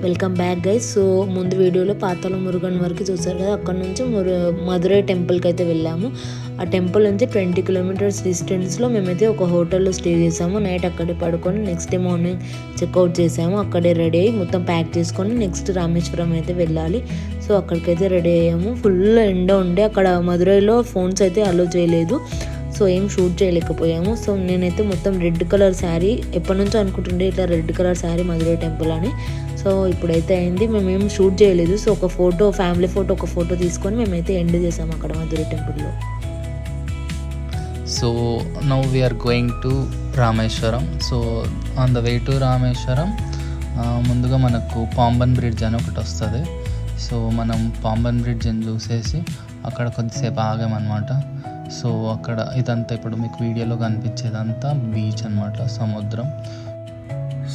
Welcome back guys. So ముందు వీడియోలో పాతాళ మురుగన్ వరకు చూసారు కదా, అక్కడ నుంచి మధురై టెంపుల్కి అయితే వెళ్ళాము. ఆ టెంపుల్ నుంచి 20 కిలోమీటర్స్ డిస్టెన్స్లో మేమైతే ఒక హోటల్లో స్టే చేసాము. నైట్ అక్కడే పడుకొని నెక్స్ట్ డే మార్నింగ్ చెక్అవుట్ చేసాము. అక్కడే రెడీ అయ్యి మొత్తం ప్యాక్ చేసుకొని నెక్స్ట్ రామేశ్వరం అయితే వెళ్ళాలి. సో అక్కడికైతే రెడీ అయ్యాము. ఫుల్ ఎండ ఉండే అక్కడ మధురైలో ఫోన్స్ అయితే అలో చేయలేదు. సో ఏం షూట్ చేయలేకపోయాము. సో నేనైతే మొత్తం రెడ్ కలర్ శారీ ఎప్పటి నుంచో అనుకుంటుండే ఇట్లా red colour sari Madurai temple అని. సో ఇప్పుడైతే అయింది. మేమేం షూట్ చేయలేదు. సో ఒక ఫోటో, ఫ్యామిలీ ఫోటో, ఒక ఫోటో తీసుకొని మేమైతే ఎండ్ చేసాము అక్కడ మధురై టెంపుల్లో. So now we are going to Rameswaram. So on the way to Rameswaram ముందుగా మనకు పాంబన్ బ్రిడ్జ్ అని ఒకటి వస్తుంది. సో మనం పాంబన్ బ్రిడ్జ్ అని చూసేసి అక్కడ కొద్దిసేపు ఆగామన్నమాట. సో అక్కడ ఇదంతా ఇప్పుడు మీకు వీడియోలో కనిపించేదంతా బీచ్ అనమాట, సముద్రం.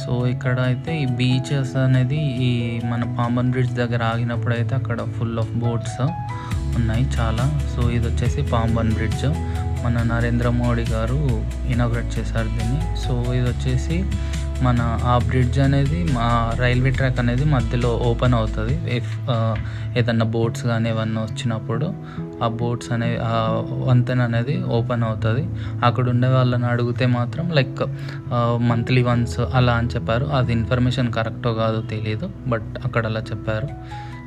సో ఇక్కడ అయితే ఈ బీచెస్ అనేది ఈ మన పాంబన్ బ్రిడ్జ్ దగ్గర ఆగినప్పుడు అయితే అక్కడ ఫుల్ ఆఫ్ బోట్స్ ఉన్నాయి చాలా. సో ఇది వచ్చేసి పాంబన్ బ్రిడ్జ్, మన నరేంద్ర మోడీ గారు ఇనాగ్రేట్ చేశారు దీన్ని. సో ఇది వచ్చేసి మన ఆ బ్రిడ్జ్ అనేది మా రైల్వే ట్రాక్ అనేది మధ్యలో ఓపెన్ అవుతుంది. ఏదన్నా బోట్స్ కానీ ఏమన్నా వచ్చినప్పుడు ఆ బోట్స్ అనేవి, ఆ వంతెన అనేది ఓపెన్ అవుతుంది. అక్కడ ఉండే వాళ్ళని అడిగితే మాత్రం లైక్ మంత్లీ వన్స్ అలా అని చెప్పారు. అది ఇన్ఫర్మేషన్ కరెక్టో కాదో తెలియదు, బట్ అక్కడ అలా చెప్పారు.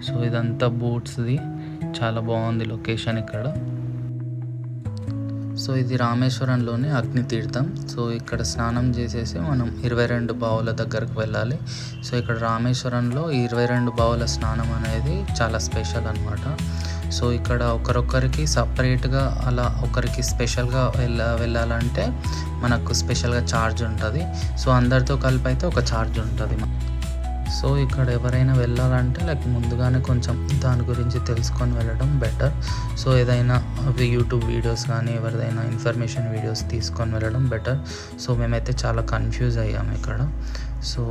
సో ఇదంతా బోట్స్ది, చాలా బాగుంది లొకేషన్ ఇక్కడ. సో ఇది రామేశ్వరంలోని అగ్ని తీర్థం. సో ఇక్కడ స్నానం చేసేసి మనం 22 బావుల దగ్గరకు వెళ్ళాలి. సో ఇక్కడ రామేశ్వరంలో 22 బావుల స్నానం అనేది చాలా స్పెషల్ అనమాట. సో ఇక్కడ ఒకరొకరికి సపరేట్గా అలా ఒకరికి స్పెషల్గా వెళ్ళాలంటే మనకు స్పెషల్గా ఛార్జ్ ఉంటుంది. సో అందరితో కలిపి అయితే ఒక ఛార్జ్ ఉంటుంది. సో ఇక్కడ ఎవరైనా వెళ్ళాలంటే లైక్ ముందుగానే కొంచెం దాని గురించి తెలుసుకొని వెళ్ళడం బెటర్. సో ఏదైనా యూట్యూబ్ వీడియోస్ కానీ ఎవరిదైనా ఇన్ఫర్మేషన్ వీడియోస్ తీసుకొని వెళ్ళడం బెటర్. సో మేమైతే చాలా కన్ఫ్యూజ్ అయ్యాము ఇక్కడ. సో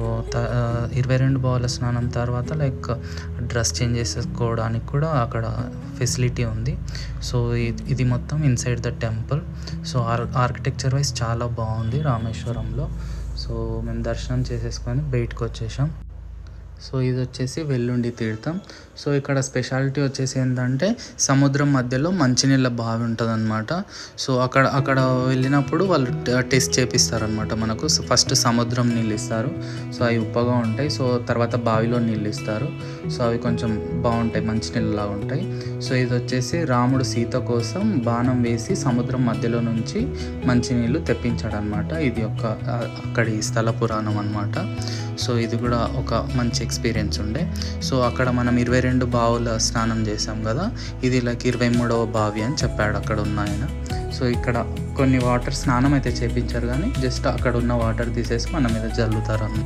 22 బావుల స్నానం తర్వాత లైక్ డ్రెస్ చేంజ్ చేసుకోవడానికి కూడా అక్కడ ఫెసిలిటీ ఉంది. సో ఇది మొత్తం inside the temple. So architecture wise చాలా బాగుంది రామేశ్వరంలో. సో మేము దర్శనం చేసేసుకొని బయటకు వచ్చేసాం. సో ఇది వచ్చేసి వెల్లుండి తీర్థం. సో ఇక్కడ స్పెషాలిటీ వచ్చేసి ఏంటంటే సముద్రం మధ్యలో మంచినీళ్ళ బావి ఉంటుంది అనమాట. సో అక్కడ వెళ్ళినప్పుడు వాళ్ళు టెస్ట్ చేపిస్తారనమాట మనకు. ఫస్ట్ సముద్రం నీళ్ళు ఇస్తారు. సో అవి ఉప్పగా ఉంటాయి. సో తర్వాత బావిలో నీళ్ళు ఇస్తారు. సో అవి కొంచెం బాగుంటాయి, మంచినీళ్ళలా ఉంటాయి. సో ఇది వచ్చేసి రాముడు సీత కోసం బాణం వేసి సముద్రం మధ్యలో నుంచి మంచినీళ్ళు తెప్పించాడు అనమాట. ఇది అక్కడి స్థల పురాణం అనమాట. సో ఇది కూడా ఒక మంచి ఎక్స్పీరియన్స్ ఉండే. సో అక్కడ మనం 22 బావుల స్నానం చేసాం కదా, ఇది లైక్ 23వ బావి అని చెప్పాడు అక్కడ ఉన్న ఆయన. సో ఇక్కడ కొన్ని వాటర్ స్నానం అయితే చేపించారు, కానీ జస్ట్ అక్కడ ఉన్న వాటర్ తీసేసి మన మీద జల్లుతారు అన్న.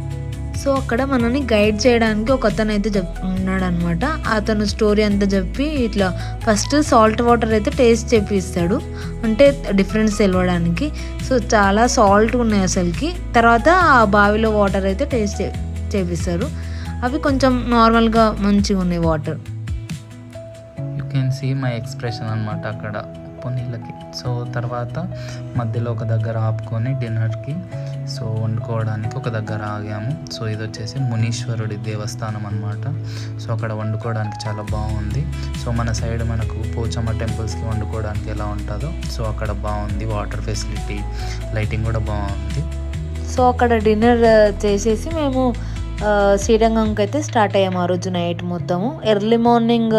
సో అక్కడ మనని గైడ్ చేయడానికి ఒక అతను అయితే ఉన్నాడు అనమాట. అతను స్టోరీ అంతా చెప్పి ఇట్లా ఫస్ట్ సాల్ట్ వాటర్ అయితే టేస్ట్ చేపిస్తాడు, అంటే డిఫరెన్స్ తెలవడానికి. సో చాలా సాల్ట్ ఉన్నాయి అసలుకి. తర్వాత ఆ బావిలో వాటర్ అయితే టేస్ట్ చేపిస్తారు. అవి కొంచెం నార్మల్గా మంచిగా ఉన్నాయి water. You can see my expression అనమాట అక్కడ నీళ్ళకి. సో తర్వాత మధ్యలో ఒక దగ్గర ఆపుకొని డిన్నర్కి సో వండుకోవడానికి ఒక దగ్గర ఆగాము. సో ఇది వచ్చేసి మునీశ్వరుడి దేవస్థానం అనమాట. సో అక్కడ వండుకోవడానికి చాలా బాగుంది. సో మన సైడ్ మనకు పోచమ్మ టెంపుల్స్కి వండుకోవడానికి ఎలా ఉంటుందో సో అక్కడ బాగుంది. వాటర్ ఫెసిలిటీ, లైటింగ్ కూడా బాగుంది. సో అక్కడ డిన్నర్ చేసేసి మేము శ్రీరంగంకి అయితే స్టార్ట్ అయ్యాము. ఆ రోజు నైట్ మొత్తము ఎర్లీ మార్నింగ్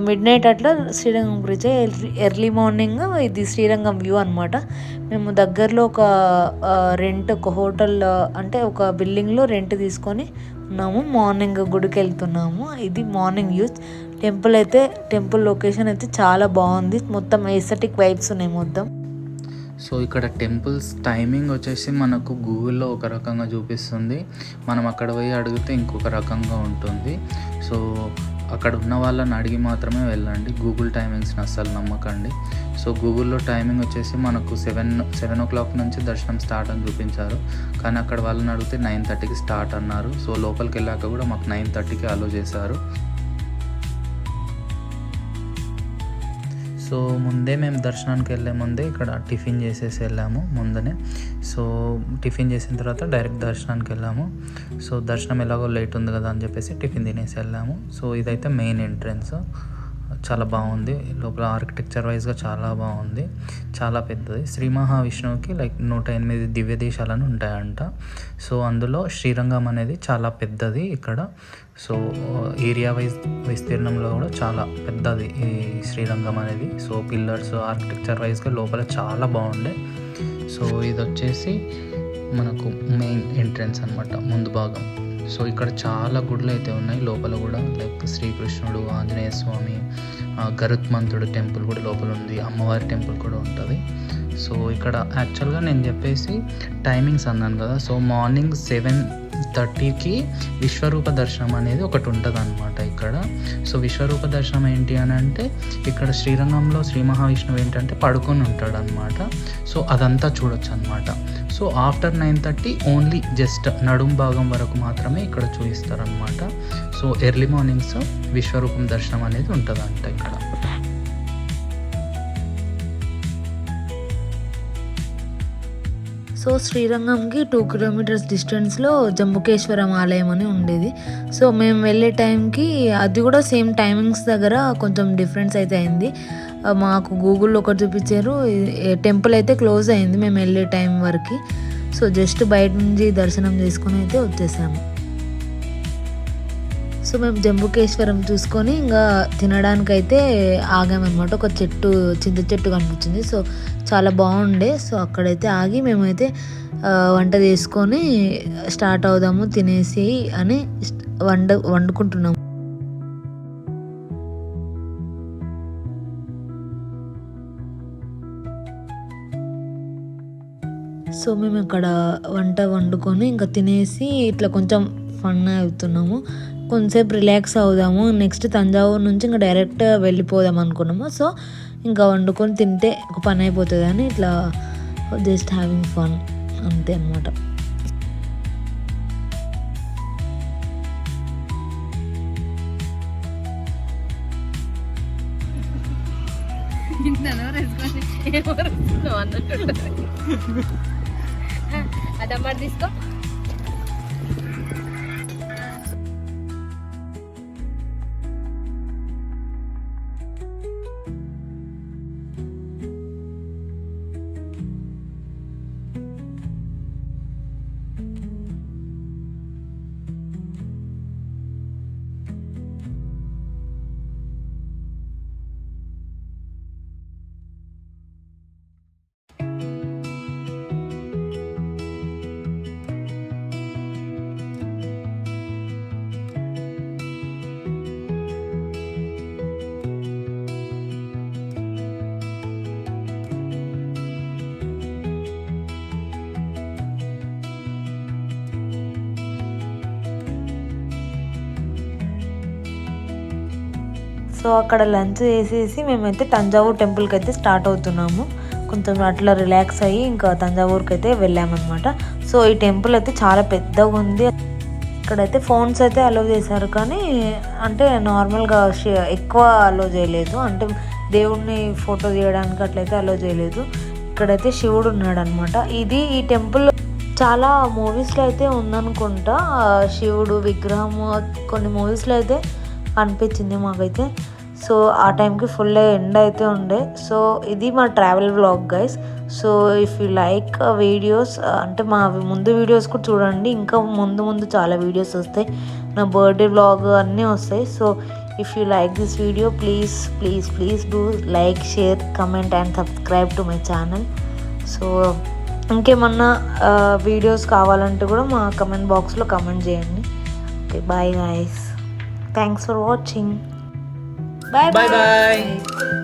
మిడ్ నైట్ అట్లా శ్రీరంగం గురించి. ఎర్లీ మార్నింగ్ ఇది శ్రీరంగం వ్యూ అనమాట. మేము దగ్గరలో ఒక హోటల్ అంటే ఒక బిల్డింగ్లో రెంట్ తీసుకొని ఉన్నాము. మార్నింగ్ గుడికి వెళ్తున్నాము. ఇది మార్నింగ్ వ్యూ. టెంపుల్ లొకేషన్ అయితే చాలా బాగుంది. మొత్తం ఎస్థెటిక్ వైబ్స్ ఉన్నాయి మొత్తం. సో ఇక్కడ టెంపుల్స్ టైమింగ్ వచ్చేసి మనకు గూగుల్లో ఒక రకంగా చూపిస్తుంది, మనం అక్కడ పోయి అడిగితే ఇంకొక రకంగా ఉంటుంది. సో అక్కడ ఉన్న వాళ్ళని అడిగి మాత్రమే వెళ్ళండి. గూగుల్ టైమింగ్స్ని అస్సలు నమ్మకండి. సో గూగుల్లో టైమింగ్ వచ్చేసి మనకు 7 o'clock నుంచి దర్శనం స్టార్ట్ అని చూపించారు, కానీ అక్కడ వాళ్ళని అడిగితే 9:30కి స్టార్ట్ అన్నారు. సో లోపలికి వెళ్ళాక కూడా మాకు 9:30కి అలో చేశారు. సో సో ముందే మేము దర్శనానికి వెళ్ళే ముందే ఇక్కడ టిఫిన్ చేసేసి వెళ్ళాము ముందనే. సో టిఫిన్ చేసిన తర్వాత డైరెక్ట్ దర్శనానికి వెళ్ళాము. సో దర్శనం ఎలాగో లేట్ ఉంది కదా అని చెప్పేసి టిఫిన్ తినేసి వెళ్ళాము. సో ఇదైతే మెయిన్ ఎంట్రన్స్. చాలా బాగుంది, లోపల ఆర్కిటెక్చర్ వైజ్గా చాలా బాగుంది, చాలా పెద్దది. శ్రీ మహావిష్ణువుకి లైక్ 108 దివ్య దేశాలను ఉంటాయంట. సో అందులో శ్రీరంగం అనేది చాలా పెద్దది ఇక్కడ. సో ఏరియా వైజ్ విస్తీర్ణంలో కూడా చాలా పెద్దది ఈ శ్రీరంగం అనేది. సో పిల్లర్స్ ఆర్కిటెక్చర్ వైజ్గా లోపల చాలా బాగుండే. సో ఇది వచ్చేసి మనకు మెయిన్ ఎంట్రన్స్ అనమాట, ముందు భాగం. సో ఇక్కడ చాలా గుడులు అయితే ఉన్నాయి లోపల కూడా, లైక్ శ్రీకృష్ణుడు, ఆంజనేయ స్వామి, గరుత్మంతుడు టెంపుల్ కూడా లోపల ఉంది, అమ్మవారి టెంపుల్ కూడా ఉంటుంది. సో ఇక్కడ యాక్చువల్గా నేను చెప్పేసి టైమింగ్స్ అన్నాను కదా. సో మార్నింగ్ 7:30కి విశ్వరూప దర్శనం అనేది ఒకటి ఉంటుంది అనమాట ఇక్కడ. సో విశ్వరూప దర్శనం ఏంటి అని అంటే, ఇక్కడ శ్రీరంగంలో శ్రీ మహావిష్ణువు ఏంటంటే పడుకొని ఉంటాడు అనమాట. సో అదంతా చూడొచ్చు అనమాట. సో ఆఫ్టర్ 9:30 ఓన్లీ జస్ట్ నడుం భాగం వరకు మాత్రమే ఇక్కడ చూపిస్తారనమాట. సో ఎర్లీ మార్నింగ్స్ విశ్వరూపం దర్శనం అనేది ఉంటుందంట ఇక్కడ. సో శ్రీరంగంకి 2 కిలోమీటర్స్ డిస్టెన్స్లో జంబుకేశ్వరం ఆలయం అని ఉండేది. సో మేము వెళ్ళే టైంకి అది కూడా సేమ్ టైమింగ్స్ దగ్గర కొంచెం డిఫరెన్స్ అయితే అయింది. మాకు గూగుల్లో ఒకటి చూపించారు, టెంపుల్ అయితే క్లోజ్ అయింది మేము వెళ్ళే టైం వరకు. సో జస్ట్ బయట నుంచి దర్శనం చేసుకొని అయితే వచ్చేసాము. సో మేము జంబుకేశ్వరం చూసుకొని ఇంకా తినడానికైతే ఆగామన్నమాట. ఒక చెట్టు, చింత చెట్టు కనిపించింది. సో చాలా బాగుండే. సో అక్కడైతే ఆగి మేమైతే వంట చేసుకొని స్టార్ట్ అవుదాము తినేసి అని వండుకుంటున్నాము. సో మేము ఇక్కడ వంట వండుకొని ఇంకా తినేసి ఇట్లా కొంచెం ఫన్ అవుతున్నాము, కొంచెంసేపు రిలాక్స్ అవుదాము. నెక్స్ట్ తంజావూరు నుంచి ఇంకా డైరెక్ట్ వెళ్ళిపోదాం అనుకున్నాము. సో ఇంకా వండుకొని తింటే ఒక పని అయిపోతుంది అని ఇట్లా జస్ట్ హ్యావింగ్ ఫన్ అంతే అనమాట. అదమ్మా తీసుకో. సో అక్కడ లంచ్ చేసేసి మేమైతే తంజావూరు టెంపుల్కి అయితే స్టార్ట్ అవుతున్నాము. కొంచెం అట్లా రిలాక్స్ అయ్యి ఇంకా తంజావూరుకి అయితే వెళ్ళామన్నమాట. సో ఈ టెంపుల్ అయితే చాలా పెద్దగా ఉంది. ఇక్కడైతే ఫోన్స్ అయితే అలో చేశారు, కానీ అంటే నార్మల్గా ఎక్కువ అలో చేయలేదు, అంటే దేవుడిని ఫోటో తీయడానికి అట్లయితే అలో చేయలేదు. ఇక్కడైతే శివుడు ఉన్నాడు అనమాట. ఈ టెంపుల్ చాలా మూవీస్లో అయితే ఉందనుకుంటా శివుడు విగ్రహము, కొన్ని మూవీస్లో అయితే అనిపించింది మాకైతే. సో ఆ టైంకి ఫుల్ ఎండ్ అయితే ఉండే. సో ఇది మా travel vlog guys. So if you like videos, అంటే మా ముందు వీడియోస్ కూడా చూడండి, ఇంకా ముందు చాలా వీడియోస్ వస్తాయి, నా బర్త్డే వ్లాగ్ అన్నీ వస్తాయి. So if you like this video please do like, share, comment and subscribe to my channel. So ఇంకేమన్నా వీడియోస్ కావాలంటే కూడా మా కమెంట్ బాక్స్లో కమెంట్ చేయండి. Okay, bye guys, thanks for watching. Bye.